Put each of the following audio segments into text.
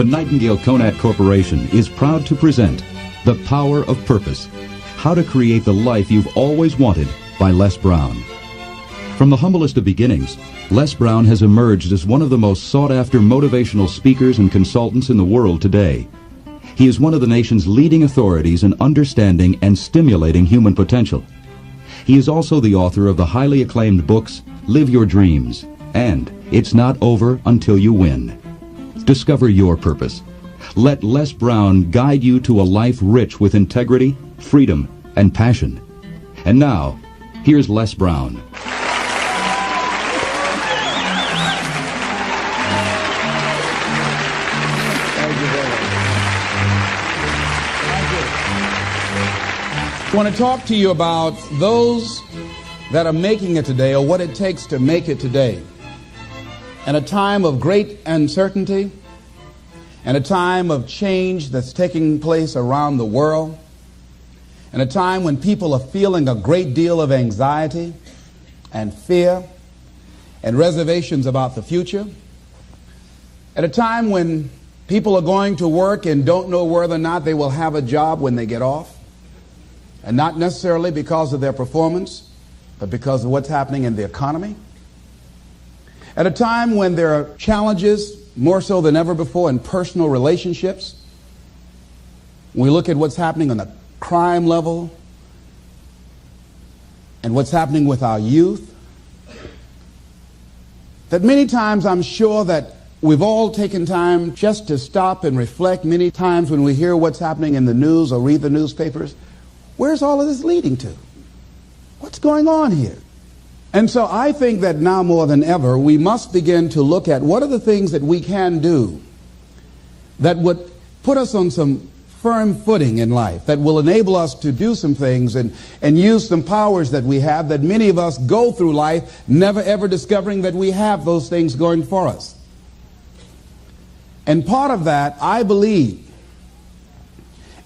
The Nightingale Conant Corporation is proud to present The Power of Purpose, How to Create the Life You've Always Wanted by Les Brown. From the humblest of beginnings, Les Brown has emerged as one of the most sought-after motivational speakers and consultants in the world today. He is one of the nation's leading authorities in understanding and stimulating human potential. He is also the author of the highly acclaimed books Live Your Dreams and It's Not Over Until You Win. Discover your purpose. Let Les Brown guide you to a life rich with integrity, freedom, and passion. And now, here's Les Brown. I want to talk to you about those that are making it today, or what it takes to make it today. In a time of great uncertainty, and a time of change that's taking place around the world, and a time when people are feeling a great deal of anxiety and fear and reservations about the future, at a time when people are going to work and don't know whether or not they will have a job when they get off, and not necessarily because of their performance, but because of what's happening in the economy. At a time when there are challenges, more so than ever before, in personal relationships. When we look at what's happening on the crime level and what's happening with our youth, that many times I'm sure that we've all taken time just to stop and reflect. Many times when we hear what's happening in the news or read the newspapers, where's all of this leading to? What's going on here? And so I think that now more than ever, we must begin to look at what are the things that we can do that would put us on some firm footing in life, that will enable us to do some things and use some powers that we have, that many of us go through life never ever discovering that we have those things going for us. And part of that, I believe,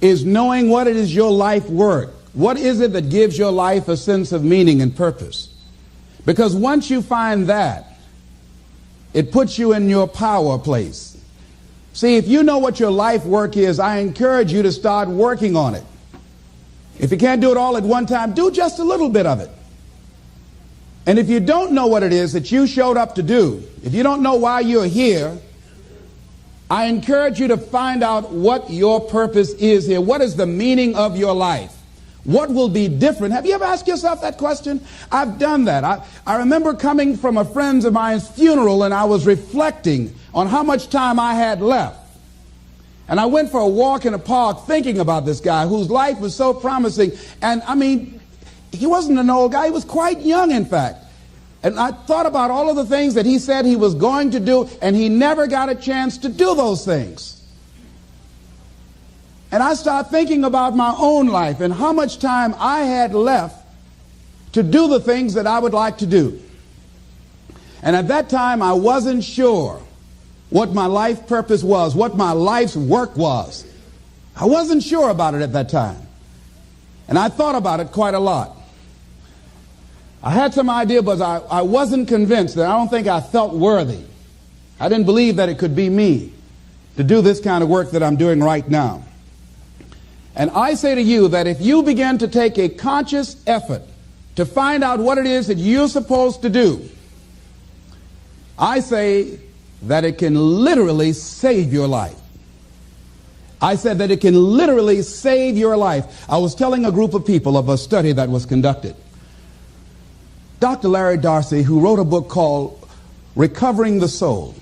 is knowing what it is your life worth. What is it that gives your life a sense of meaning and purpose? Because once you find that, it puts you in your power place. See, if you know what your life work is, I encourage you to start working on it. If you can't do it all at one time, do just a little bit of it. And if you don't know what it is that you showed up to do, if you don't know why you're here, I encourage you to find out what your purpose is here. What is the meaning of your life? What will be different? Have you ever asked yourself that question? I've done that. I remember coming from a friend of mine's funeral, and I was reflecting on how much time I had left. And I went for a walk in a park thinking about this guy whose life was so promising. And I mean, he wasn't an old guy. He was quite young, in fact. And I thought about all of the things that he said he was going to do, and he never got a chance to do those things. And I started thinking about my own life and how much time I had left to do the things that I would like to do. And at that time, I wasn't sure what my life purpose was, what my life's work was. I wasn't sure about it at that time. And I thought about it quite a lot. I had some idea, but I wasn't convinced. That I don't think I felt worthy. I didn't believe that it could be me to do this kind of work that I'm doing right now. And I say to you that if you begin to take a conscious effort to find out what it is that you're supposed to do, I say that it can literally save your life. I said that it can literally save your life. I was telling a group of people of a study that was conducted. Dr. Larry Darcy, who wrote a book called Recovering the Soul,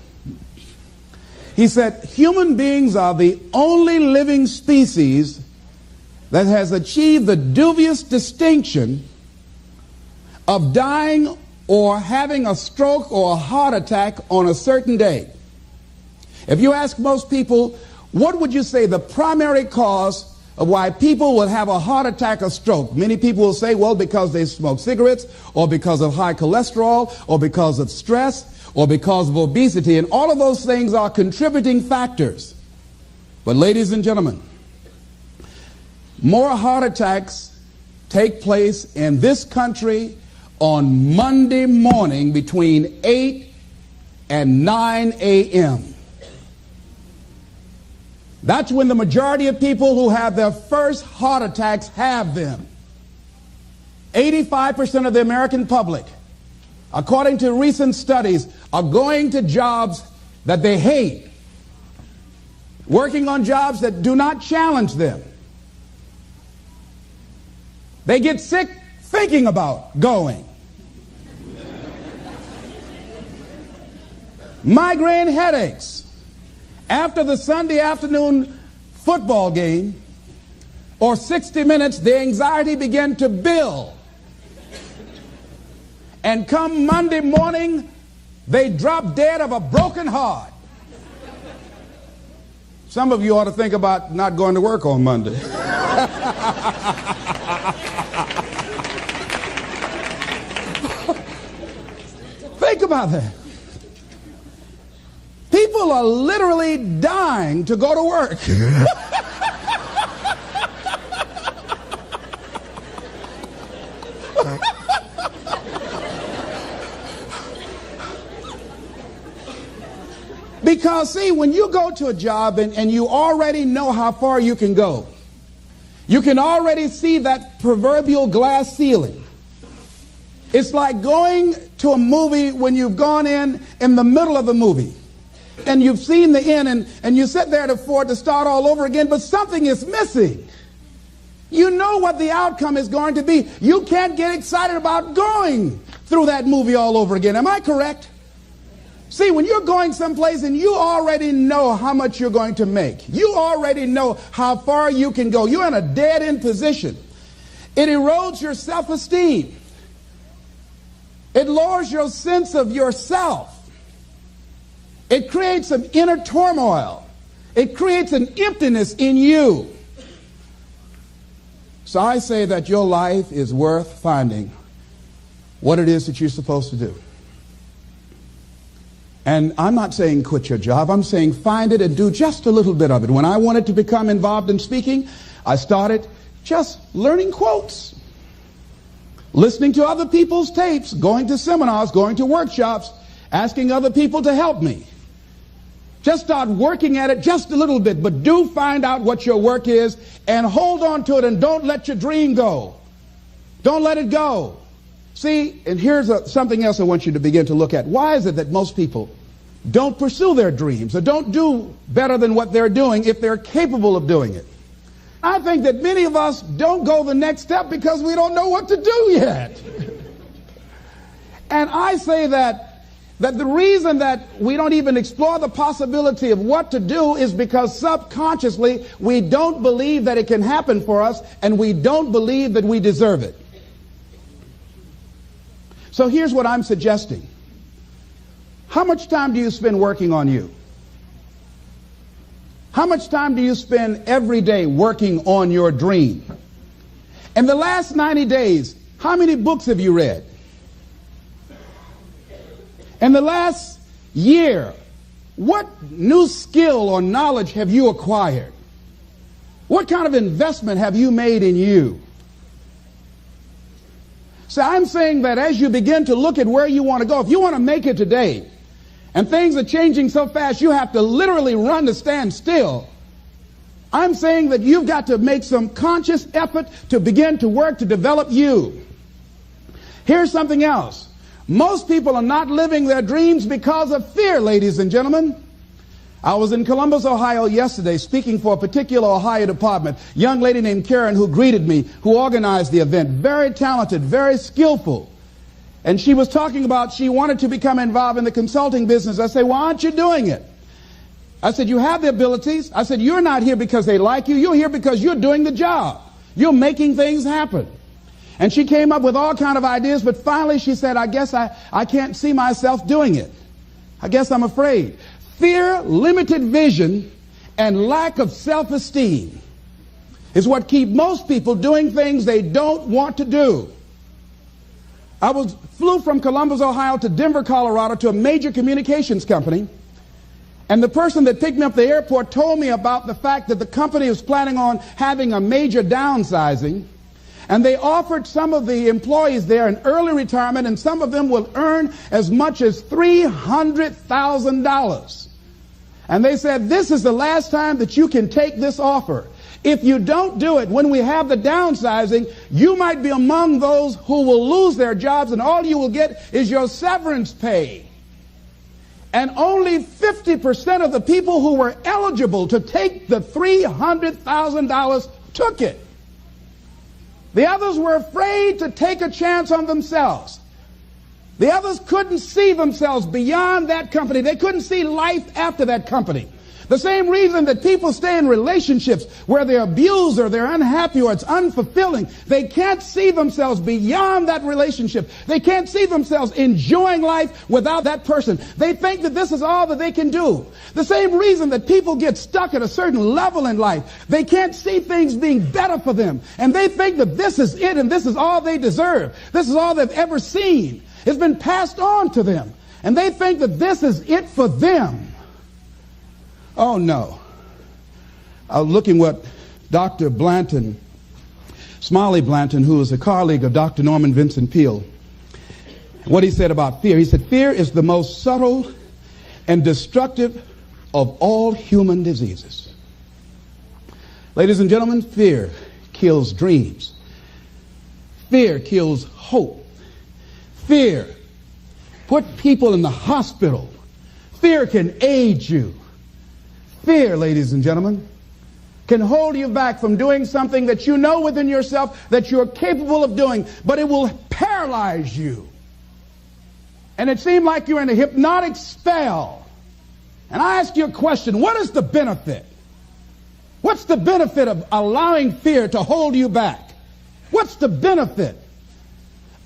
he said, human beings are the only living species that has achieved the dubious distinction of dying or having a stroke or a heart attack on a certain day. If you ask most people, what would you say the primary cause of why people will have a heart attack or stroke? Many people will say, well, because they smoke cigarettes, or because of high cholesterol, or because of stress, or because of obesity. And all of those things are contributing factors. But ladies and gentlemen, more heart attacks take place in this country on Monday morning between 8 and 9 a.m. That's when the majority of people who have their first heart attacks have them. 85% of the American public, according to recent studies, are going to jobs that they hate, working on jobs that do not challenge them. They get sick thinking about going. Migraine headaches. After the Sunday afternoon football game or 60 minutes, the anxiety began to build. And come Monday morning, they drop dead of a broken heart. Some of you ought to think about not going to work on Monday. Think about that. People are literally dying to go to work. Because, see, when you go to a job and you already know how far you can go, you can already see that proverbial glass ceiling. It's like going to a movie when you've gone in the middle of the movie. And you've seen the end, and you sit there to start all over again, but something is missing. You know what the outcome is going to be. You can't get excited about going through that movie all over again. Am I correct? See, when you're going someplace and you already know how much you're going to make, you already know how far you can go, you're in a dead-end position. It erodes your self-esteem. It lowers your sense of yourself. It creates some inner turmoil. It creates an emptiness in you. So I say that your life is worth finding what it is that you're supposed to do. And I'm not saying quit your job. I'm saying find it and do just a little bit of it. When I wanted to become involved in speaking, I started just learning quotes, listening to other people's tapes, going to seminars, going to workshops, asking other people to help me. Just start working at it just a little bit, but do find out what your work is and hold on to it and don't let your dream go. Don't let it go. See, and here's something else I want you to begin to look at. Why is it that most people don't pursue their dreams or don't do better than what they're doing if they're capable of doing it? I think that many of us don't go the next step because we don't know what to do yet. And I say that the reason that we don't even explore the possibility of what to do is because subconsciously we don't believe that it can happen for us, and we don't believe that we deserve it. So here's what I'm suggesting. How much time do you spend working on you? How much time do you spend every day working on your dream? In the last 90 days, how many books have you read? In the last year, what new skill or knowledge have you acquired? What kind of investment have you made in you? So I'm saying that as you begin to look at where you want to go, if you want to make it today, and things are changing so fast you have to literally run to stand still, I'm saying that you've got to make some conscious effort to begin to work to develop you. Here's something else. Most people are not living their dreams because of fear, ladies and gentlemen. I was in Columbus, Ohio yesterday speaking for a particular Ohio department. A young lady named Karen who greeted me, who organized the event. Very talented, very skillful. And she was talking about she wanted to become involved in the consulting business. I said, why aren't you doing it? I said, you have the abilities. I said, you're not here because they like you. You're here because you're doing the job. You're making things happen. And she came up with all kind of ideas, but finally she said, I guess I can't see myself doing it. I guess I'm afraid. Fear, limited vision, and lack of self-esteem is what keep most people doing things they don't want to do. I flew from Columbus, Ohio to Denver, Colorado to a major communications company, and the person that picked me up at the airport told me about the fact that the company was planning on having a major downsizing, and they offered some of the employees there an early retirement, and some of them will earn as much as $300,000. And they said, this is the last time that you can take this offer. If you don't do it, when we have the downsizing, you might be among those who will lose their jobs, and all you will get is your severance pay. And only 50% of the people who were eligible to take the $300,000 took it. The others were afraid to take a chance on themselves. The others couldn't see themselves beyond that company. They couldn't see life after that company. The same reason that people stay in relationships where they're abused or they're unhappy or it's unfulfilling. They can't see themselves beyond that relationship. They can't see themselves enjoying life without that person. They think that this is all that they can do. The same reason that people get stuck at a certain level in life. They can't see things being better for them. And they think that this is it and this is all they deserve. This is all they've ever seen. It's been passed on to them. And they think that this is it for them. Oh, no. I was looking what Dr. Blanton, Smiley Blanton, who is a colleague of Dr. Norman Vincent Peale, what he said about fear. He said, fear is the most subtle and destructive of all human diseases. Ladies and gentlemen, fear kills dreams. Fear kills hope. Fear put people in the hospital. Fear can age you. Fear, ladies and gentlemen, can hold you back from doing something that you know within yourself that you're capable of doing, but it will paralyze you. And it seemed like you're in a hypnotic spell. And I ask you a question, what is the benefit? What's the benefit of allowing fear to hold you back? What's the benefit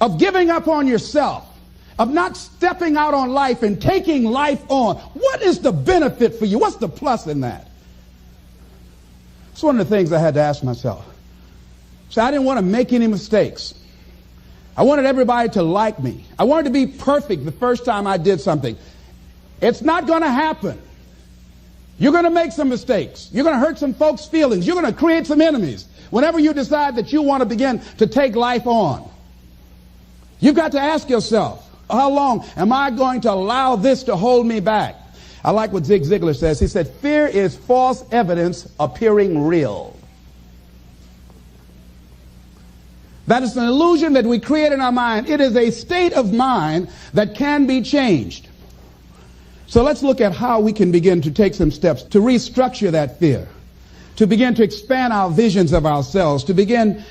of giving up on yourself? Of not stepping out on life and taking life on? What is the benefit for you? What's the plus in that? It's one of the things I had to ask myself. So I didn't want to make any mistakes. I wanted everybody to like me. I wanted to be perfect the first time I did something. It's not going to happen. You're going to make some mistakes. You're going to hurt some folks' feelings. You're going to create some enemies whenever you decide that you want to begin to take life on. You've got to ask yourself, how long am I going to allow this to hold me back? I like what Zig Ziglar says. He said, fear is false evidence appearing real. That is an illusion that we create in our mind. It is a state of mind that can be changed. So let's look at how we can begin to take some steps to restructure that fear, to begin to expand our visions of ourselves, to begin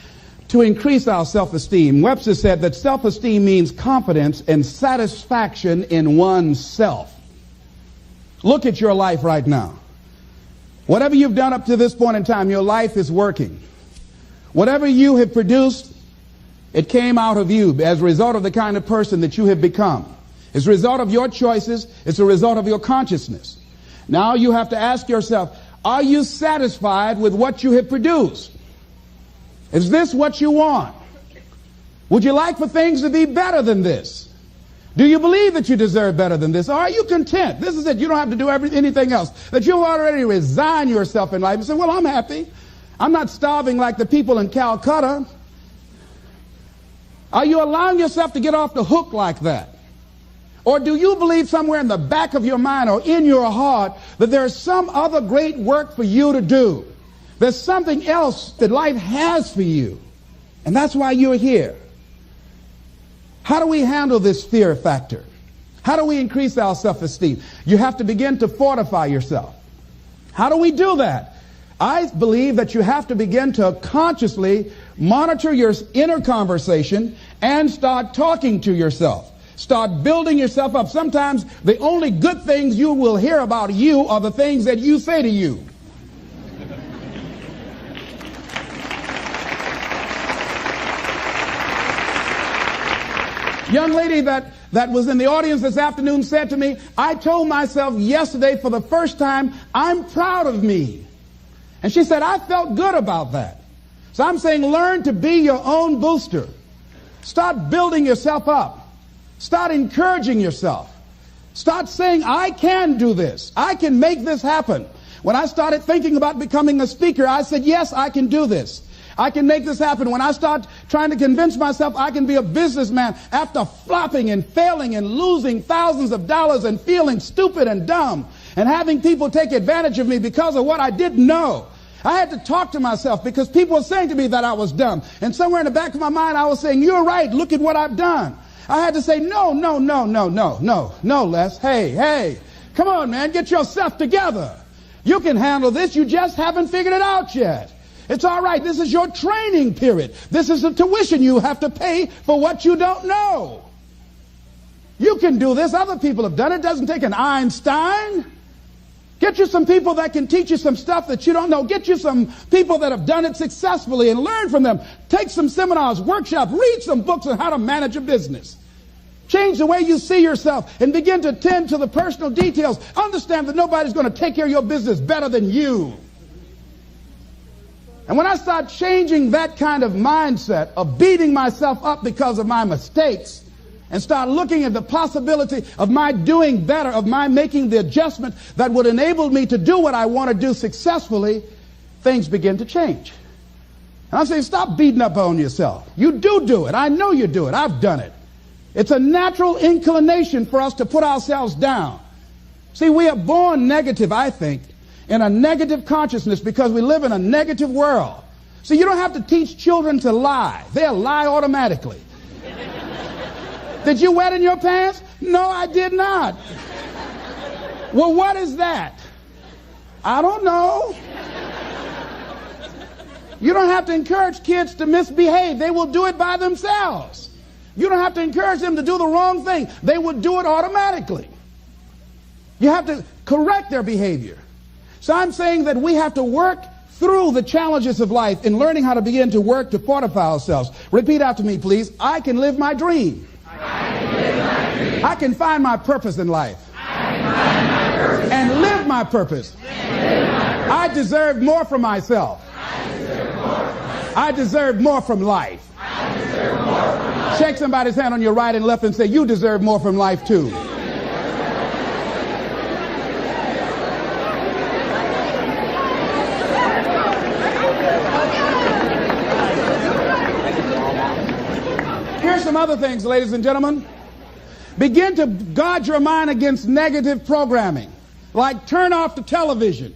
to increase our self-esteem. Webster said that self-esteem means confidence and satisfaction in oneself. Look at your life right now. Whatever you've done up to this point in time, your life is working. Whatever you have produced, it came out of you as a result of the kind of person that you have become. It's a result of your choices. It's a result of your consciousness. Now you have to ask yourself, are you satisfied with what you have produced? Is this what you want? Would you like for things to be better than this? Do you believe that you deserve better than this? Or are you content? This is it. You don't have to do anything else. That you've already resigned yourself in life and say, well, I'm happy. I'm not starving like the people in Calcutta. Are you allowing yourself to get off the hook like that? Or do you believe somewhere in the back of your mind or in your heart that there's some other great work for you to do? There's something else that life has for you. And that's why you're here. How do we handle this fear factor? How do we increase our self-esteem? You have to begin to fortify yourself. How do we do that? I believe that you have to begin to consciously monitor your inner conversation and start talking to yourself. Start building yourself up. Sometimes the only good things you will hear about you are the things that you say to you. Young lady that was in the audience this afternoon said to me, I told myself yesterday for the first time, I'm proud of me. And she said, I felt good about that. So I'm saying learn to be your own booster. Start building yourself up. Start encouraging yourself. Start saying, I can do this. I can make this happen. When I started thinking about becoming a speaker, I said, yes, I can do this. I can make this happen. When I start trying to convince myself I can be a businessman after flopping and failing and losing thousands of dollars and feeling stupid and dumb and having people take advantage of me because of what I didn't know. I had to talk to myself because people were saying to me that I was dumb. And somewhere in the back of my mind, I was saying, you're right, look at what I've done. I had to say, no, Les. Hey, come on, man, get yourself together. You can handle this, you just haven't figured it out yet. It's all right, this is your training period. This is the tuition you have to pay for what you don't know. You can do this, other people have done it. It doesn't take an Einstein. Get you some people that can teach you some stuff that you don't know. Get you some people that have done it successfully and learn from them. Take some seminars, workshops, read some books on how to manage a business. Change the way you see yourself and begin to tend to the personal details. Understand that nobody's going to take care of your business better than you. And when I start changing that kind of mindset of beating myself up because of my mistakes, and start looking at the possibility of my doing better, of my making the adjustment that would enable me to do what I want to do successfully, things begin to change. And I'm saying, stop beating up on yourself. You do it. I know you do it. I've done it. It's a natural inclination for us to put ourselves down. See, we are born negative, I think, in a negative consciousness because we live in a negative world. See, you don't have to teach children to lie. They'll lie automatically. Did you wet in your pants? No, I did not. Well, what is that? I don't know. You don't have to encourage kids to misbehave. They will do it by themselves. You don't have to encourage them to do the wrong thing. They will do it automatically. You have to correct their behavior. So I'm saying that we have to work through the challenges of life in learning how to begin to work to fortify ourselves. Repeat after me, please. I can live my dream. I can find my purpose in life. And live my purpose. I deserve more from myself. I deserve more from life. Shake somebody's hand on your right and left and say, you deserve more from life too. Here's some other things, ladies and gentlemen. Begin to guard your mind against negative programming. Like turn off the television.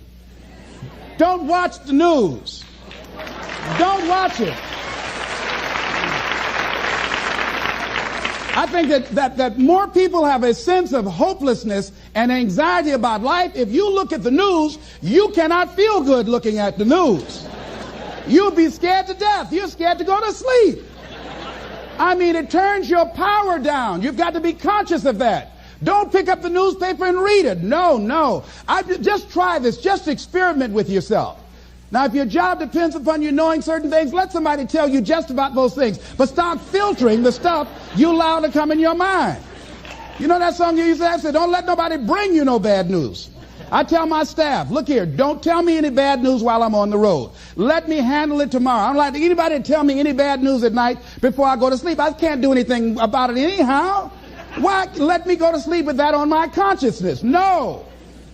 Don't watch the news. Don't watch it. I think that more people have a sense of hopelessness and anxiety about life. If you look at the news, you cannot feel good looking at the news. You'll be scared to death. You're scared to go to sleep. I mean, it turns your power down. You've got to be conscious of that. Don't pick up the newspaper and read it. No. Just try this. Just experiment with yourself. Now, if your job depends upon you knowing certain things, let somebody tell you just about those things. But start filtering the stuff you allow to come in your mind. You know that song you used to have? Say, don't let nobody bring you no bad news. I tell my staff, look here, don't tell me any bad news while I'm on the road. Let me handle it tomorrow. I don't like anybody to tell me any bad news at night before I go to sleep. I can't do anything about it anyhow. Why let me go to sleep with that on my consciousness? No,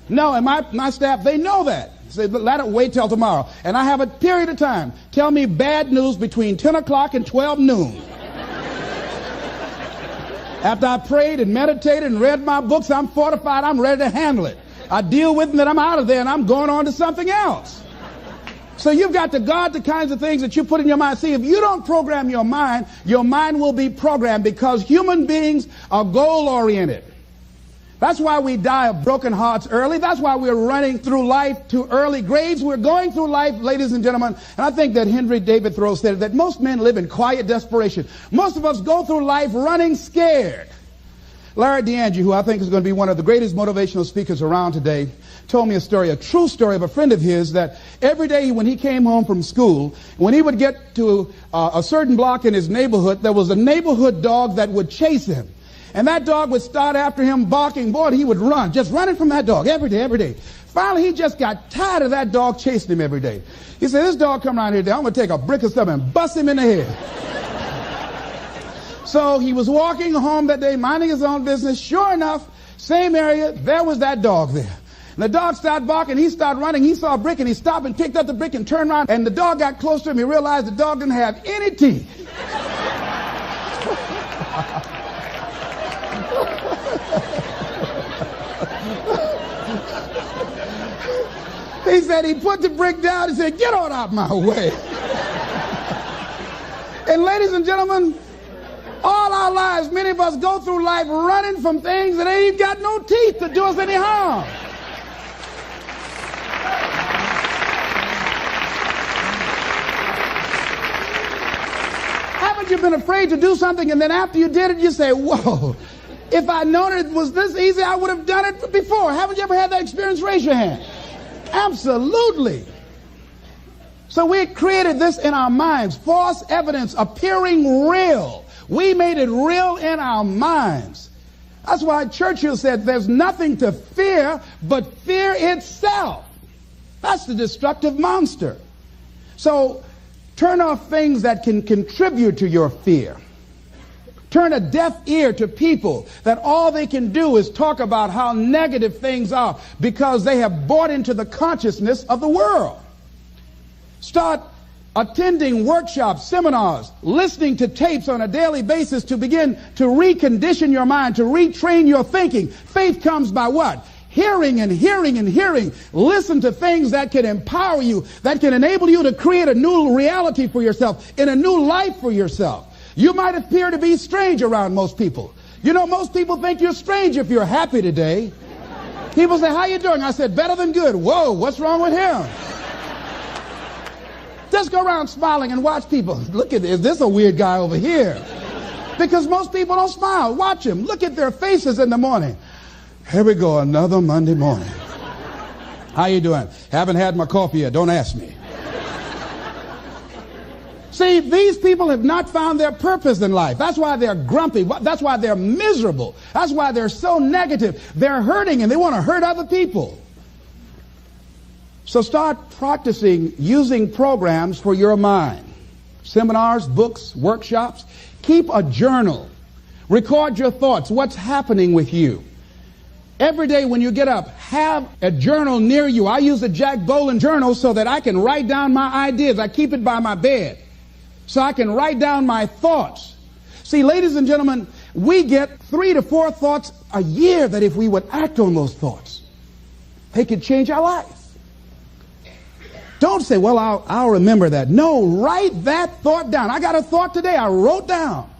and my staff, they know that. Say, let it wait till tomorrow. And I have a period of time. Tell me bad news between 10 o'clock and 12 noon. After I prayed and meditated and read my books, I'm fortified, I'm ready to handle it. I deal with them, then I'm out of there and I'm going on to something else. So you've got to guard the kinds of things that you put in your mind. See, if you don't program your mind will be programmed because human beings are goal-oriented. That's why we die of broken hearts early. That's why we're running through life to early graves. We're going through life, ladies and gentlemen. And I think that Henry David Thoreau said that most men live in quiet desperation. Most of us go through life running scared. Larry DeAngie, who I think is going to be one of the greatest motivational speakers around today, told me a story, a true story of a friend of his, that every day when he came home from school, when he would get to a certain block in his neighborhood, there was a neighborhood dog that would chase him. And that dog would start after him barking. Boy, he would run, just running from that dog every day. Finally, he just got tired of that dog chasing him every day. He said, this dog come around here today, I'm going to take a brick of stuff and bust him in the head. So he was walking home that day, minding his own business. Sure enough, same area, there was that dog there. And the dog started barking, he started running, he saw a brick and he stopped and picked up the brick and turned around. And the dog got close to him, he realized the dog didn't have any teeth. He said he put the brick down and said, get on out my way. And ladies and gentlemen, all our lives, many of us go through life running from things that ain't got no teeth to do us any harm. Haven't you been afraid to do something and then after you did it, you say, whoa, if I'd known it was this easy, I would have done it before. Haven't you ever had that experience? Raise your hand. Absolutely. So we created this in our minds, false evidence appearing real. We made it real in our minds. That's why Churchill said there's nothing to fear but fear itself. That's the destructive monster. So turn off things that can contribute to your fear. Turn a deaf ear to people that all they can do is talk about how negative things are because they have bought into the consciousness of the world. Start attending workshops, seminars, listening to tapes on a daily basis to begin to recondition your mind, to retrain your thinking. Faith comes by what? Hearing and hearing and hearing. Listen to things that can empower you, that can enable you to create a new reality for yourself, in a new life for yourself. You might appear to be strange around most people. You know, most people think you're strange if you're happy today. People say, how you doing? I said, better than good. Whoa, what's wrong with him? Just go around smiling and watch people. Look at this. Is this a weird guy over here? Because most people don't smile. Watch them. Look at their faces in the morning. Here we go, another Monday morning. How you doing? Haven't had my coffee yet. Don't ask me. See, these people have not found their purpose in life. That's why they're grumpy. That's why they're miserable. That's why they're so negative. They're hurting and they want to hurt other people. So start practicing using programs for your mind. Seminars, books, workshops. Keep a journal. Record your thoughts. What's happening with you? Every day when you get up, have a journal near you. I use a Jack Boland journal so that I can write down my ideas. I keep it by my bed so I can write down my thoughts. See, ladies and gentlemen, we get 3 to 4 thoughts a year that if we would act on those thoughts, they could change our life. Don't say, well, I'll remember that. No, write that thought down. I got a thought today I wrote down.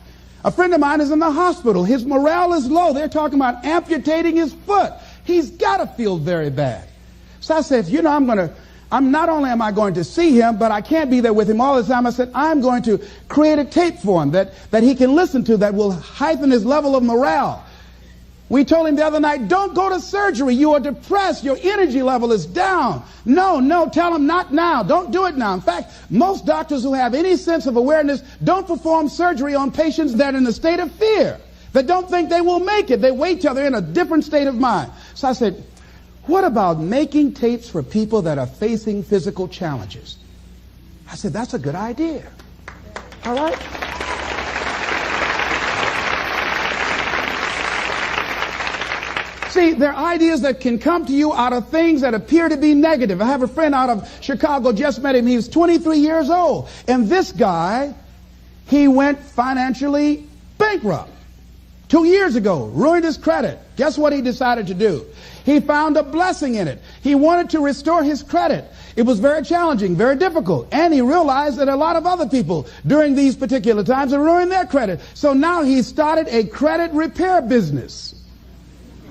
A friend of mine is in the hospital. His morale is low. They're talking about amputating his foot. He's got to feel very bad. So I said, you know, I'm not only am I going to see him, but I can't be there with him all the time. I said, I'm going to create a tape for him that he can listen to that will heighten his level of morale. We told him the other night, don't go to surgery. You are depressed. Your energy level is down. No, tell him not now. Don't do it now. In fact, most doctors who have any sense of awareness don't perform surgery on patients that are in a state of fear, that don't think they will make it. They wait till they're in a different state of mind. So I said, what about making tapes for people that are facing physical challenges? I said, that's a good idea. All right? See, there are ideas that can come to you out of things that appear to be negative. I have a friend out of Chicago, just met him. He's 23 years old. And this guy, he went financially bankrupt 2 years ago, ruined his credit. Guess what he decided to do? He found a blessing in it. He wanted to restore his credit. It was very challenging, very difficult. And he realized that a lot of other people during these particular times have ruined their credit. So now he started a credit repair business.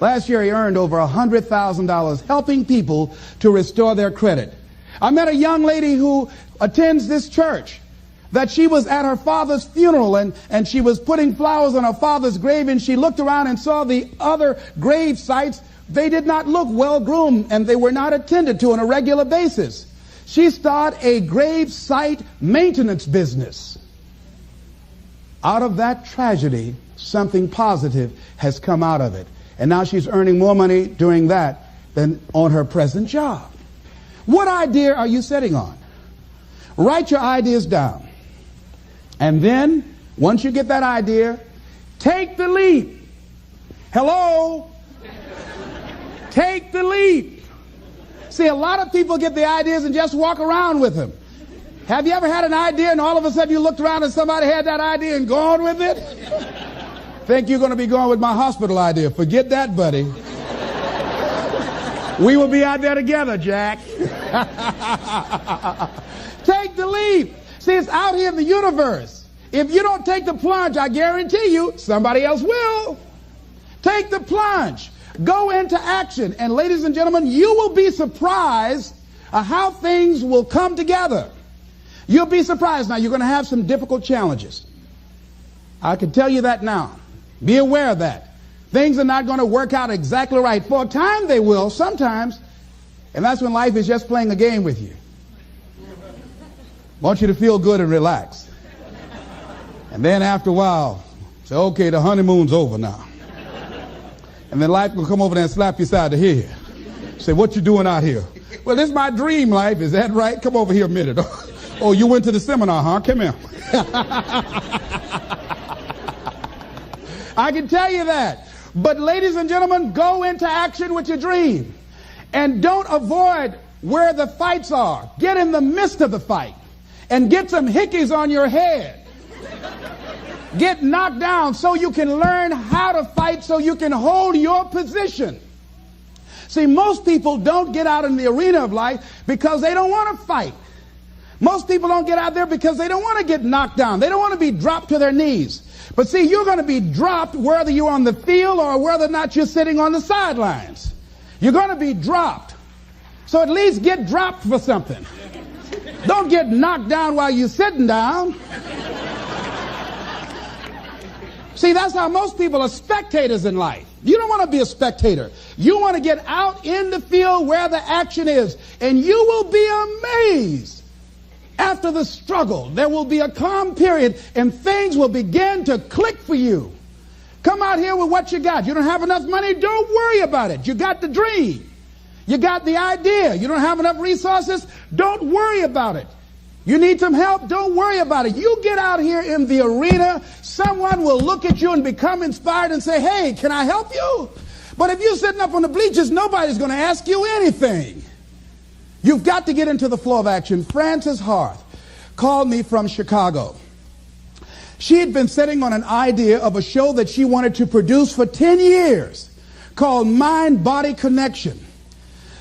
Last year he earned over $100,000 helping people to restore their credit. I met a young lady who attends this church, that she was at her father's funeral and she was putting flowers on her father's grave, and she looked around and saw the other grave sites. They did not look well groomed and they were not attended to on a regular basis. She started a grave site maintenance business. Out of that tragedy, something positive has come out of it. And now she's earning more money doing that than on her present job. What idea are you sitting on? Write your ideas down. And then, once you get that idea, take the leap. Hello? Take the leap. See, a lot of people get the ideas and just walk around with them. Have you ever had an idea and all of a sudden you looked around and somebody had that idea and gone with it? Think you're going to be going with my hospital idea. Forget that, buddy. We will be out there together, Jack. Take the leap. See, it's out here in the universe. If you don't take the plunge, I guarantee you, somebody else will. Take the plunge. Go into action. And ladies and gentlemen, you will be surprised at how things will come together. You'll be surprised. Now, you're going to have some difficult challenges. I can tell you that now. Be aware of that. Things are not going to work out exactly right. For a time they will, sometimes. And that's when life is just playing a game with you. Want you to feel good and relax. And then after a while, say, okay, the honeymoon's over now. And then life will come over there and slap you side the head. Say, what you doing out here? Well, this is my dream life. Is that right? Come over here a minute. Oh, you went to the seminar, huh? Come here. I can tell you that. But ladies and gentlemen, go into action with your dream. And don't avoid where the fights are. Get in the midst of the fight. And get some hickeys on your head. Get knocked down so you can learn how to fight, so you can hold your position. See, most people don't get out in the arena of life because they don't want to fight. Most people don't get out there because they don't want to get knocked down. They don't want to be dropped to their knees. But see, you're going to be dropped whether you're on the field or whether or not you're sitting on the sidelines. You're going to be dropped. So at least get dropped for something. Don't get knocked down while you're sitting down. See, that's how most people are spectators in life. You don't want to be a spectator. You want to get out in the field where the action is. And you will be amazed. After the struggle, there will be a calm period and things will begin to click for you. Come out here with what you got. You don't have enough money? Don't worry about it. You got the dream. You got the idea. You don't have enough resources? Don't worry about it. You need some help? Don't worry about it. You get out here in the arena, someone will look at you and become inspired and say, hey, can I help you? But if you're sitting up on the bleachers, nobody's going to ask you anything. You've got to get into the flow of action. Frances Harth called me from Chicago. She had been sitting on an idea of a show that she wanted to produce for 10 years called Mind-Body Connection.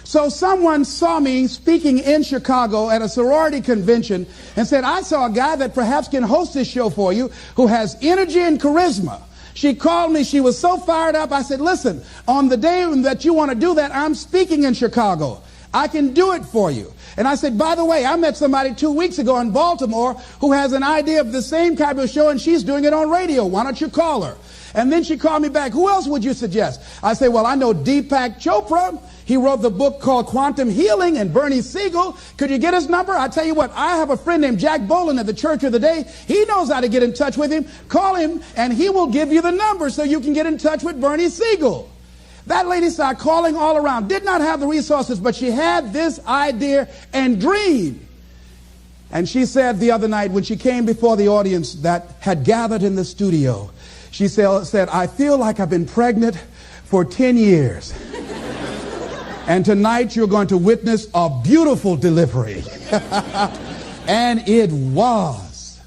So someone saw me speaking in Chicago at a sorority convention and said, I saw a guy that perhaps can host this show for you who has energy and charisma. She called me. She was so fired up. I said, listen, on the day that you want to do that, I'm speaking in Chicago. I can do it for you. And I said, by the way, I met somebody 2 weeks ago in Baltimore who has an idea of the same type of show, and she's doing it on radio. Why don't you call her? And then she called me back. Who else would you suggest? I said, well, I know Deepak Chopra. He wrote the book called Quantum Healing, and Bernie Siegel. Could you get his number? I tell you what, I have a friend named Jack Boland at the Church of the Day. He knows how to get in touch with him. Call him, and he will give you the number so you can get in touch with Bernie Siegel. That lady started calling all around. Did not have the resources, but she had this idea and dream. And she said the other night when she came before the audience that had gathered in the studio, she said, I feel like I've been pregnant for 10 years. And tonight you're going to witness a beautiful delivery. And it was.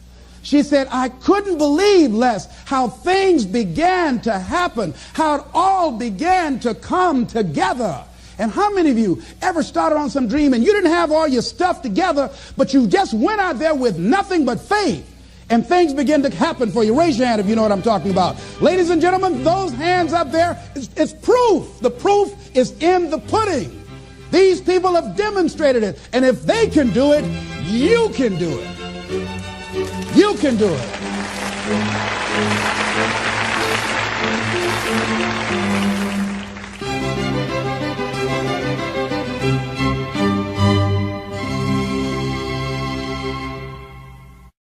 She said, I couldn't believe, Les, how things began to happen, how it all began to come together. And how many of you ever started on some dream and you didn't have all your stuff together, but you just went out there with nothing but faith, and things begin to happen for you? Raise your hand if you know what I'm talking about. Ladies and gentlemen, those hands up there, it's proof. The proof is in the pudding. These people have demonstrated it. And if they can do it, you can do it. You can do it.